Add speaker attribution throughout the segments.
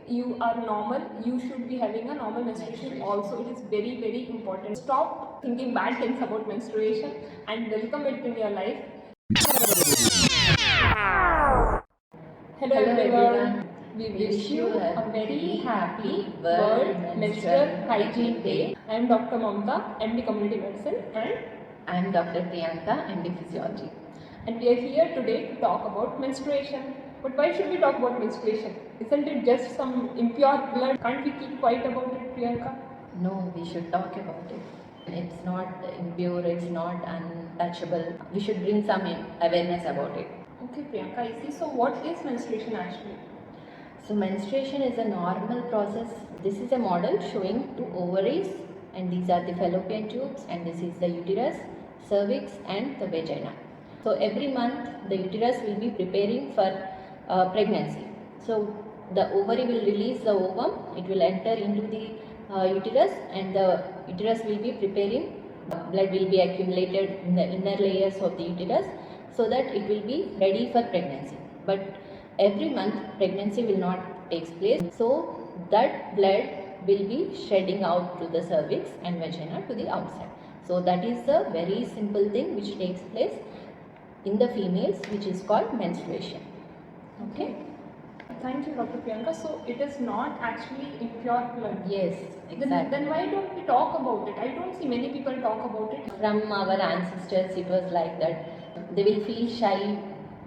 Speaker 1: you are normal, you should be having a normal menstruation also. It is very, very important. Stop thinking bad things about menstruation and welcome it in your life. Hello everyone. We wish you a very happy World Menstrual Hygiene Day. I am Dr. Mamta, MD Community Medicine, and
Speaker 2: I am Dr. Priyanka, MD Physiology.
Speaker 1: And we are here today to talk about menstruation. But why should we talk about menstruation? Isn't it just some impure blood? Can't we keep quiet about it, Priyanka?
Speaker 2: No, we should talk about it. It's not impure, it's not untouchable. We should bring some awareness about it.
Speaker 1: Okay, Priyanka, I see. So what is menstruation actually?
Speaker 2: So menstruation is a normal process. This is a model showing two ovaries, and these are the fallopian tubes, and this is the uterus, cervix and the vagina. So every month the uterus will be preparing for pregnancy. So the ovary will release the ovum, it will enter into the uterus, and the uterus will be preparing. Blood will be accumulated in the inner layers of the uterus so that it will be ready for pregnancy. But every month pregnancy will not take place, so that blood will be shedding out to the cervix and vagina to the outside. So that is the very simple thing which takes place in the females, which is called menstruation. Okay.
Speaker 1: Thank you, Dr. Priyanka. So it is not actually impure blood.
Speaker 2: Yes, exactly.
Speaker 1: Then why don't we talk about it? I don't see many people talk about it.
Speaker 2: From our ancestors, it was like that. They will feel shy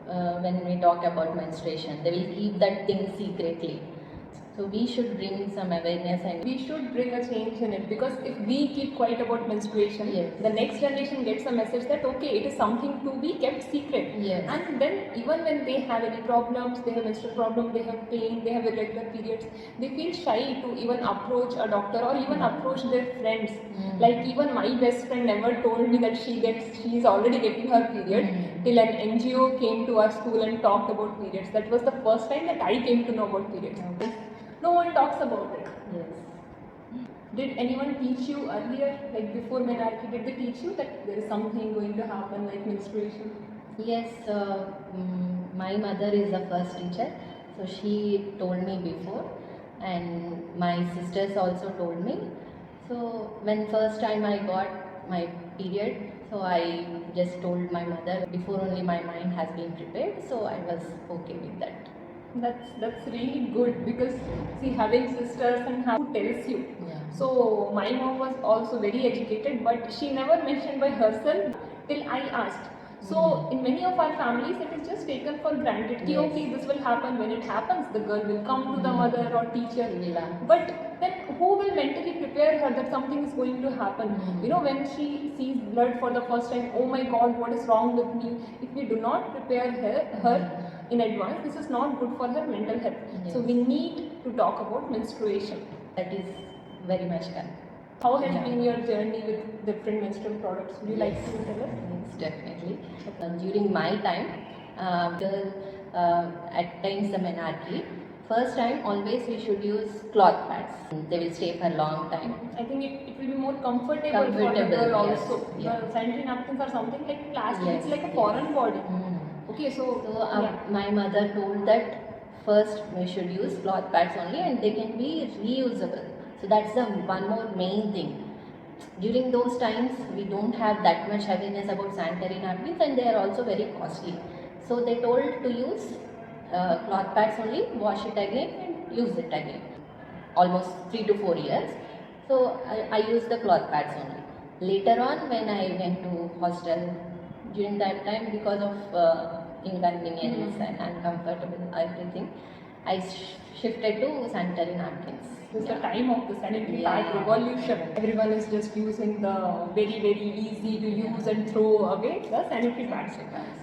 Speaker 2: when we talk about menstruation. They will keep that thing secretly. So we should bring some awareness and
Speaker 1: we should bring a change in it, because if we keep quiet about menstruation,
Speaker 2: yes,
Speaker 1: the next generation gets a message that okay, it is something to be kept secret.
Speaker 2: Yes.
Speaker 1: And then even when they have any problems, they have menstrual problem, they have pain, they have irregular periods, they feel shy to even approach a doctor or even approach their friends. Like even my best friend never told me that she is already getting her period till an NGO came to our school and talked about periods. That was the first time that I came to know about periods. No one talks about it.
Speaker 2: Yes.
Speaker 1: Did anyone teach you earlier, like before menarche, did they teach you that there is something going to happen like menstruation?
Speaker 2: Yes, my mother is the first teacher, so she told me before, and my sisters also told me. So when first time I got my period, so I just told my mother before only my mind has been prepared, so I was okay with that.
Speaker 1: That's really good, because see, having sisters and who tells you.
Speaker 2: Yeah.
Speaker 1: So my mom was also very educated, but she never mentioned by herself till I asked. So in many of our families, it is just taken for granted. Ki,
Speaker 2: Yes.
Speaker 1: okay, this will happen. When it happens, the girl will come to the mother or teacher.
Speaker 2: Yeah.
Speaker 1: But then who will mentally prepare her that something is going to happen? You know, when she sees blood for the first time, oh my God, what is wrong with me? If we do not prepare her in advance, this is not good for her mental health.
Speaker 2: Yes.
Speaker 1: So we need to talk about menstruation.
Speaker 2: That is very much correct.
Speaker 1: How has been your journey with different menstrual products? Would you like to tell us?
Speaker 2: Yes, definitely. During my time, girl attains the menarche. First time, always we should use cloth pads. They will stay for a long time.
Speaker 1: I think it will be more comfortable for the girl also.
Speaker 2: Yes.
Speaker 1: The sanitary napkins are something like plastic.
Speaker 2: Yes,
Speaker 1: It's like a foreign body. Okay,
Speaker 2: my mother told that first we should use cloth pads only, and they can be reusable. So that's the one more main thing. During those times, we don't have that much awareness about sanitary napkins, and they are also very costly. So they told to use cloth pads only, wash it again and use it again. Almost 3 to 4 years. So I used the cloth pads only. Later on, when I went to hostel, during that time, because of inconvenience and uncomfortable everything, I shifted to sanitary napkins.
Speaker 1: It's the time of the sanitary pad revolution. Everyone is just using the very, very easy to use and throw away the sanitary pads.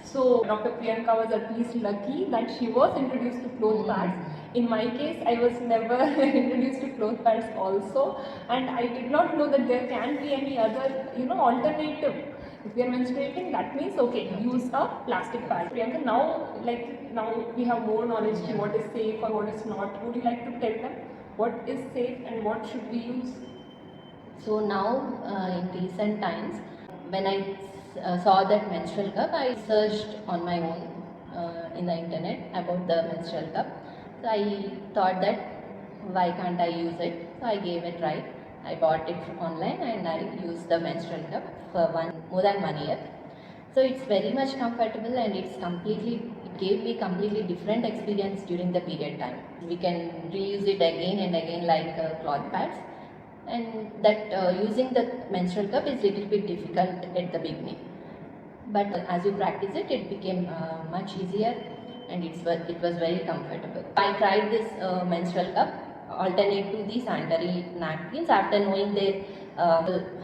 Speaker 1: So Dr. Priyanka was at least lucky that she was introduced to cloth pads. In my case, I was never introduced to cloth pads also, and I did not know that there can be any other, alternative. If we are menstruating, that means okay, use a plastic pad. Priyanka, now we have more knowledge to what is safe or what is not. Would you like to tell them what is safe and what should we use?
Speaker 2: So now, in recent times, when I saw that menstrual cup, I searched on my own in the internet about the menstrual cup. So I thought that why can't I use it? So I gave it a try. I bought it online and I used the menstrual cup for more than 1 year. So it's very much comfortable and it gave me completely different experience during the period time. We can reuse it again and again like cloth pads, and that using the menstrual cup is little bit difficult at the beginning. But as you practice it, it became much easier and it was very comfortable. I tried this menstrual cup alternate to the sanitary napkins after knowing their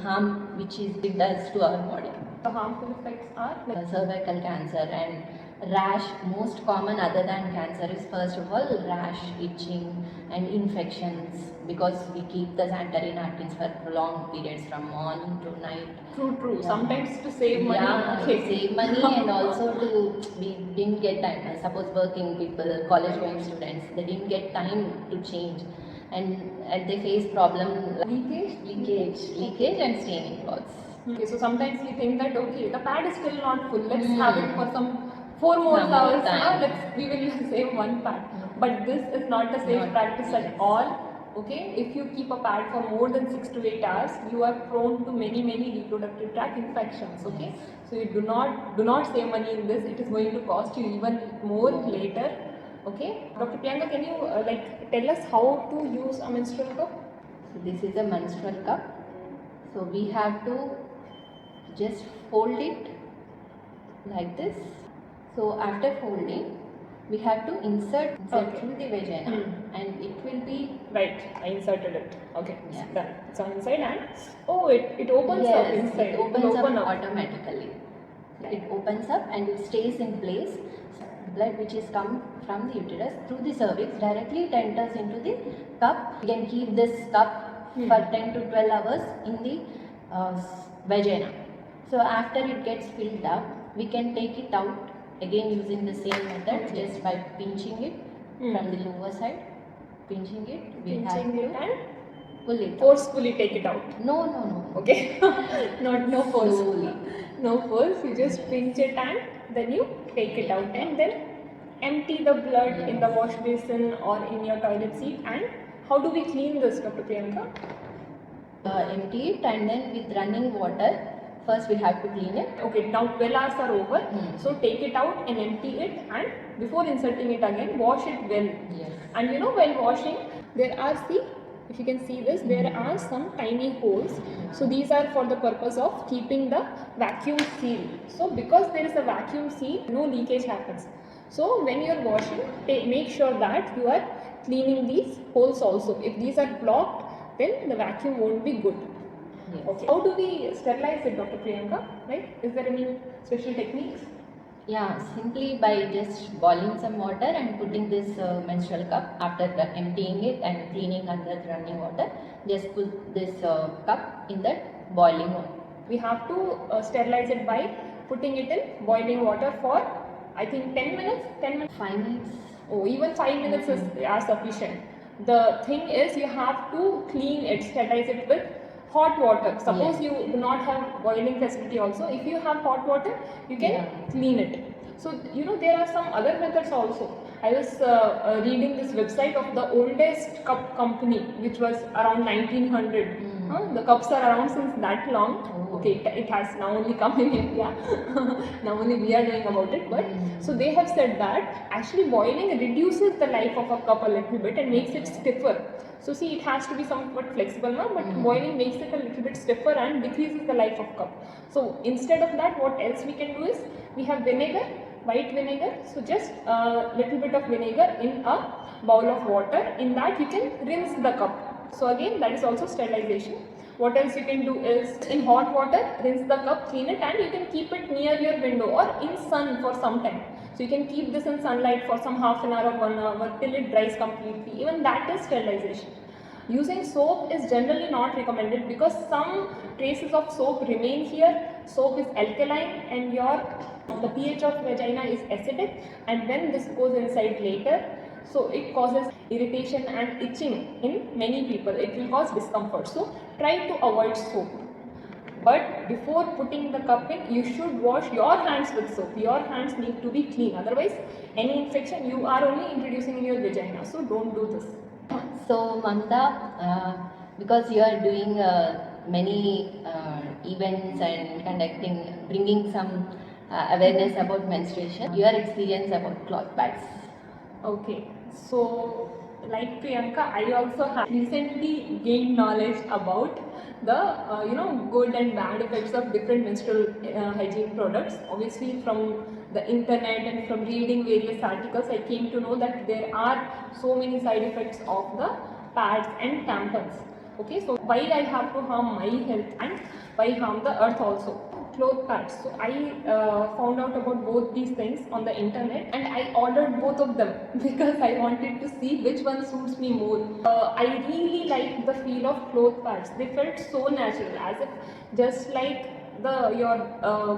Speaker 2: harm which it does to our body.
Speaker 1: The harmful effects are
Speaker 2: Cervical cancer and rash. Most common other than cancer is first of all rash, itching and infections, because we keep the sanitary napkins for prolonged periods from morning to night.
Speaker 1: true.
Speaker 2: Yeah.
Speaker 1: Sometimes to save money.
Speaker 2: Yeah,
Speaker 1: Okay.
Speaker 2: save money and also we didn't get time. Suppose working people, college going students, they didn't get time to change, and they face problem like leakage and staining clothes.
Speaker 1: Okay, so sometimes we think that okay, the pad is still not full. Let's have it for some 4 more
Speaker 2: Some more
Speaker 1: hours.
Speaker 2: time.
Speaker 1: We will save one pad. But this is not a safe
Speaker 2: Not-
Speaker 1: practice at
Speaker 2: yes.
Speaker 1: all. Okay, if you keep a pad for more than 6 to 8 hours, you are prone to many reproductive tract infections. Okay, so you do not save money in this. It is going to cost you even more later. Okay, Dr. Priyanka, can you tell us how to use a menstrual cup?
Speaker 2: So this is a menstrual cup. So we have to just fold it like this. So after folding, we have to insert
Speaker 1: Okay.
Speaker 2: through the vagina, and it will be
Speaker 1: Right, I inserted it. Okay,
Speaker 2: Yeah.
Speaker 1: done. It's on inside and it opens up
Speaker 2: yes,
Speaker 1: inside.
Speaker 2: it opens
Speaker 1: open
Speaker 2: up automatically. It opens up and it stays in place. Blood which is come from the uterus through the cervix directly it enters into the cup. You can keep this cup for 10 to 12 hours in the vagina. So after it gets filled up, we can take it out again using the same method, just by pinching it from the lower side. Pinching it, we
Speaker 1: Pinching
Speaker 2: have
Speaker 1: it
Speaker 2: to
Speaker 1: and
Speaker 2: pull it out.
Speaker 1: forcefully take it out.
Speaker 2: No.
Speaker 1: Okay, no force.
Speaker 2: Slowly.
Speaker 1: No force. You just pinch it and then you take it out and then empty the blood in the wash basin or in your toilet seat. And how do we clean this, Dr. Priyanka?
Speaker 2: Empty it and then with running water, first we have to clean it.
Speaker 1: Okay, now 12 hours are over. So take it out and empty it, and before inserting it again, wash it well.
Speaker 2: Yes.
Speaker 1: And while washing, there are if you can see this, there are some tiny holes. So these are for the purpose of keeping the vacuum seal. So because there is a vacuum seal, no leakage happens. So when you are washing, make sure that you are cleaning these holes also. If these are blocked, then the vacuum won't be good.
Speaker 2: Yes.
Speaker 1: Okay. How do we sterilize it, Dr. Priyanka? Right? Is there any special techniques?
Speaker 2: Yeah, simply by just boiling some water and putting this menstrual cup after emptying it and cleaning under running water, just put this cup in that boiling water.
Speaker 1: We have to sterilize it by putting it in boiling water for, I think, 10 minutes. 10 minutes.
Speaker 2: 5 minutes.
Speaker 1: Oh, even 5 minutes are sufficient. The thing is, you have to clean it, sterilize it with hot water. Suppose you do not have boiling facility also. If you have hot water, you can clean it. So, there are some other methods also. I was reading this website of the oldest cup company, which was around 1900. The cups are around since that long. Okay, it has now only come in India. Now only we are knowing about it. But so they have said that actually boiling reduces the life of a cup a little bit and makes it stiffer. So see, it has to be somewhat flexible now, but boiling makes it a little bit stiffer and decreases the life of cup. So instead of that, what else we can do is, we have vinegar, white vinegar. So just a little bit of vinegar in a bowl of water. In that you can rinse the cup. So again, that is also sterilization. What else you can do is, in hot water, rinse the cup, clean it, and you can keep it near your window or in sun for some time. So you can keep this in sunlight for some half an hour or 1 hour till it dries completely. Even that is sterilization. Using soap is generally not recommended because some traces of soap remain here. Soap is alkaline and the pH of vagina is acidic, and when this goes inside later, so it causes irritation and itching in many people. It will cause discomfort. So try to avoid soap. But before putting the cup in, you should wash your hands with soap. Your hands need to be clean. Otherwise, any infection you are only introducing in your vagina. So don't do this.
Speaker 2: So Mamta, because you are doing many events and bringing some awareness about menstruation, your experience about cloth pads.
Speaker 1: Okay, so like Priyanka, I also have recently gained knowledge about the good and bad effects of different menstrual hygiene products. Obviously, from the internet and from reading various articles, I came to know that there are so many side effects of the pads and tampons. Okay, so why I have to harm my health and why harm the earth also? Cloth pads. So I found out about both these things on the internet and I ordered both of them because I wanted to see which one suits me more. I really liked the feel of cloth pads. They felt so natural, as if just like your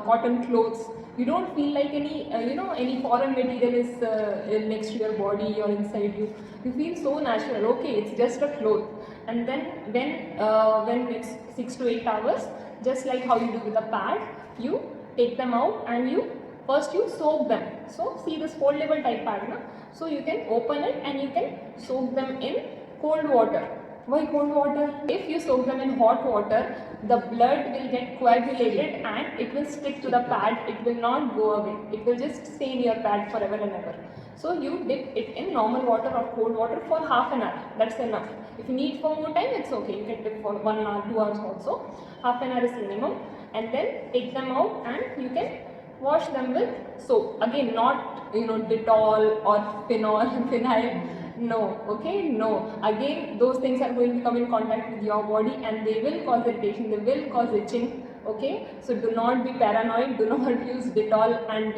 Speaker 1: cotton clothes. You don't feel like any foreign material is next to your body or inside you. You feel so natural. Okay, it's just a cloth. And then when it's 6 to 8 hours, just like how you do with a pad, you take them out and you soak them. So see this foldable type pad, na? So you can open it and you can soak them in cold water. Why cold water? If you soak them in hot water, the blood will get coagulated and it will stick to the pad. It will not go away. It will just stay in your pad forever and ever. So you dip it in normal water or cold water for half an hour. That's enough. If you need for more time, it's okay. You can dip for 1 hour, 2 hours also. Half an hour is minimum. And then take them out and you can wash them with soap. Again, not Dettol or phenyl. No, okay, no. Again, those things are going to come in contact with your body and they will cause irritation, they will cause itching. Okay, so do not be paranoid, do not use Dettol and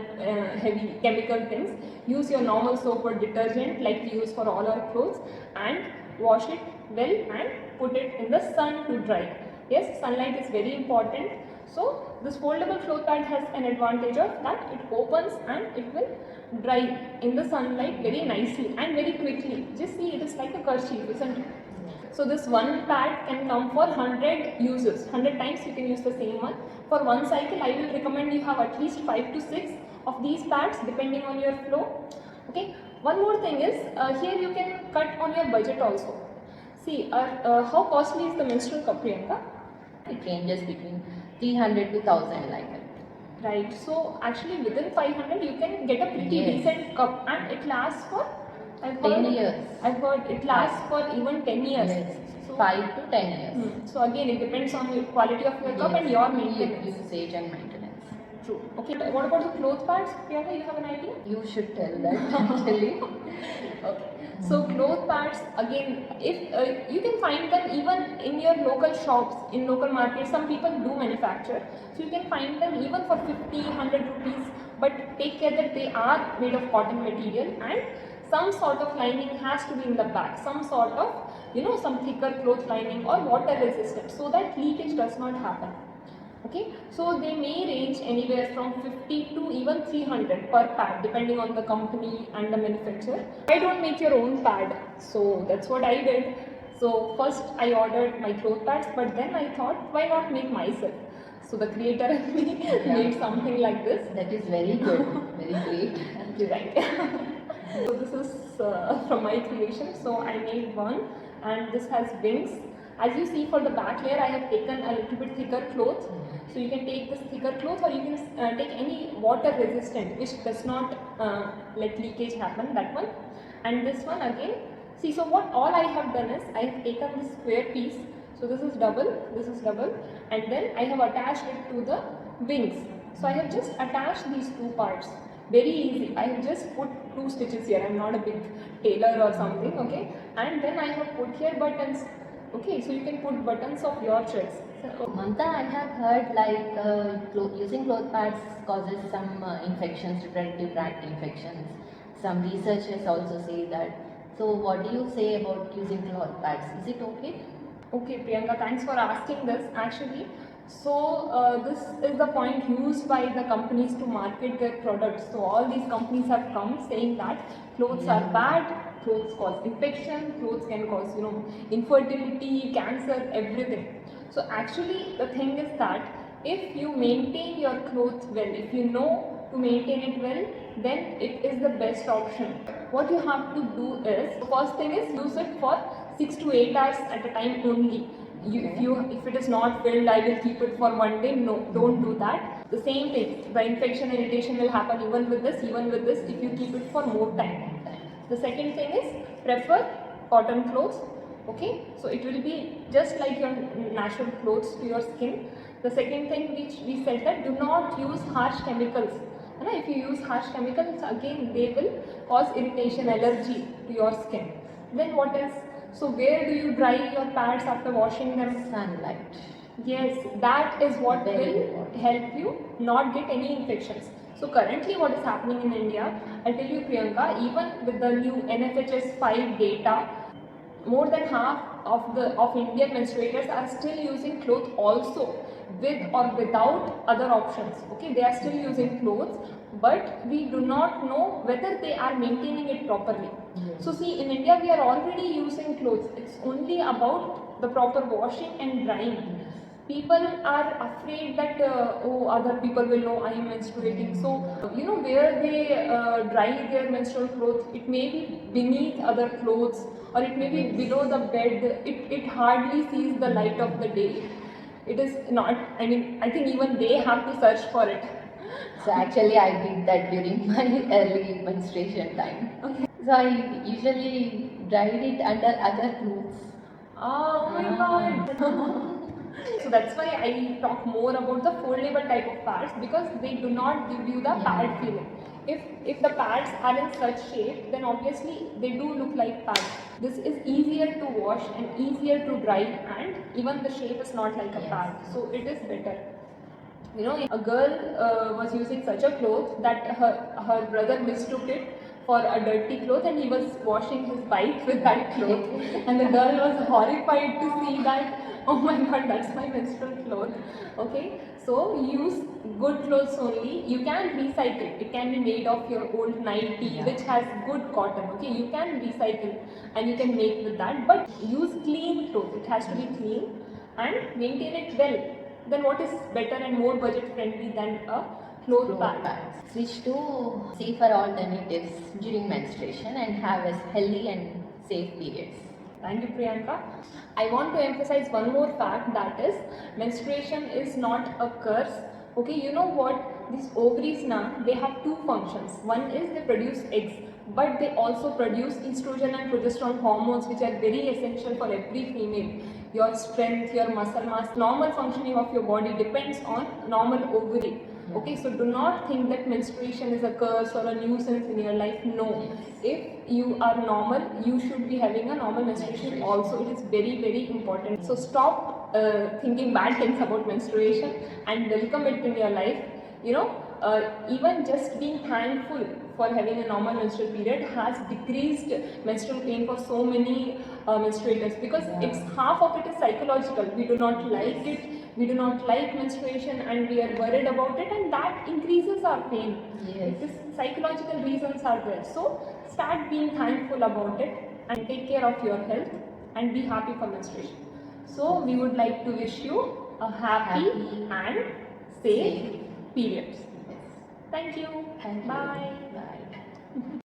Speaker 1: heavy chemical things. Use your normal soap or detergent like we use for all our clothes and wash it well and put it in the sun to dry. Yes, sunlight is very important. So this foldable cloth pad has an advantage of that it opens and it will dry in the sunlight very nicely and very quickly. Just see, it is like a kerchief, isn't it? So this one pad can come for 100 uses. 100 times you can use the same one. For one cycle, I will recommend you have at least 5 to 6 of these pads depending on your flow. Okay. One more thing is, here you can cut on your budget also. See, how costly is the menstrual cup, Priyanka?
Speaker 2: It ranges between 300 to 1000 like that.
Speaker 1: Right. So actually within 500 you can get a pretty decent cup and it lasts for
Speaker 2: 10 years.
Speaker 1: I've heard it lasts for even 10 years.
Speaker 2: Yes.
Speaker 1: So,
Speaker 2: 5 to 10 years.
Speaker 1: So again it depends on the quality of your cup and your maintenance.
Speaker 2: Usage and maintenance.
Speaker 1: True. Okay. What about the cloth pads? Priyanka, you have an idea?
Speaker 2: You should tell that actually.
Speaker 1: Okay. So cloth pads, again, if you can find them even in your local shops, in local markets. Some people do manufacture, so you can find them even for 50, 100 rupees. But take care that they are made of cotton material and some sort of lining has to be in the back. Some sort of some thicker cloth lining or water resistant, so that leakage does not happen. Okay, so they may range anywhere from 50 to even 300 per pad depending on the company and the manufacturer. I don't make your own pad, so that's what I did. So first I ordered my cloth pads, but then I thought, why not make myself? So the creator and me made something like this.
Speaker 2: That is very good, very great.
Speaker 1: You're right. So this is from my creation. So I made one and this has wings. As you see, for the back layer I have taken a little bit thicker cloth. So you can take this thicker cloth or you can take any water resistant which does not let leakage happen, that one. And this one again, see, so what all I have done is I have taken this square piece. So this is double, and then I have attached it to the wings. So I have just attached these two parts. Very easy. I have just put 2 stitches here. I am not a big tailor or something, okay. And then I have put here buttons. Okay, so you can put buttons of your choice. So,
Speaker 2: Mamta, I have heard like using cloth pads causes some infections, reproductive tract infections. Some researchers also say that. So what do you say about using cloth pads? Is it okay?
Speaker 1: Okay, Priyanka, thanks for asking this. Actually, so this is the point used by the companies to market their products. So all these companies have come saying that clothes are bad, clothes cause infection, clothes can cause infertility, cancer, everything. So actually the thing is that if you maintain your clothes well, if you know to maintain it well, then it is the best option. What you have to do is, the first thing is use it for 6 to 8 hours at a time only. If it is not filled, I will keep it for one day. No, don't do that. The same thing, the infection and irritation will happen even with this if you keep it for more time. The second thing is prefer cotton clothes. Okay, so it will be just like your natural clothes to your skin. The second thing which we said, that do not use harsh chemicals. If you use harsh chemicals, again they will cause irritation, allergy to your skin. Then what else? So where do you dry your pads after washing them?
Speaker 2: Sunlight.
Speaker 1: Yes, that is what
Speaker 2: Very
Speaker 1: will
Speaker 2: important.
Speaker 1: help you not get any infections. So currently what is happening in India, I'll tell you Priyanka, even with the new NFHS 5 data, more than half of Indian menstruators are still using clothes also, with or without other options. Okay, they are still using clothes, but we do not know whether they are maintaining it properly. So see, in India we are already using clothes. It's only about the proper washing and drying. People are afraid that other people will know I am menstruating. So where they dry their menstrual clothes, it may be beneath other clothes, or it may be below the bed. It hardly sees the light of the day. It is not. I mean, I think even they have to search for it.
Speaker 2: So actually I did that during my early menstruation time.
Speaker 1: Okay.
Speaker 2: So I usually dried it under other clothes.
Speaker 1: Oh my god. So that's why I talk more about the foldable type of pads, because they do not give you the pad feeling. If the pads are in such shape, then obviously they do look like pads. This is easier to wash and easier to dry, and even the shape is not like a pad, so it is better. A girl was using such a cloth that her brother mistook it for a dirty cloth, and he was washing his bike with that cloth. And the girl was horrified to see that, oh my god, that's my menstrual cloth. Okay, so use good clothes only. You can recycle. It can be made of your old nightie, which has good cotton. Okay, you can recycle and you can make with that, but use clean clothes. It has to be clean and maintain it well. Then what is better and more budget friendly than a cloth pad?
Speaker 2: Switch to safer alternatives during menstruation and have a healthy and safe periods.
Speaker 1: Thank you, Priyanka. I want to emphasize one more fact, that is, menstruation is not a curse. Okay, you know what? These ovaries now, they have two functions. One is they produce eggs, but they also produce estrogen and progesterone hormones, which are very essential for every female. Your strength, your muscle mass, normal functioning of your body depends on normal ovary. Okay, so do not think that menstruation is a curse or a nuisance in your life. No, if you are normal, you should be having a normal menstruation also. It is very, very important. So stop thinking bad things about menstruation and welcome it in your life. Even just being thankful for having a normal menstrual period has decreased menstrual pain for so many menstruators, because it's half of it is psychological. We do not like it, we do not like menstruation, and we are worried about it, and that increases our pain. This psychological reasons are there. So start being thankful about it and take care of your health and be happy for menstruation. So we would like to wish you a happy and safe periods. Thank you.
Speaker 2: Thank you.
Speaker 1: Bye.
Speaker 2: Bye.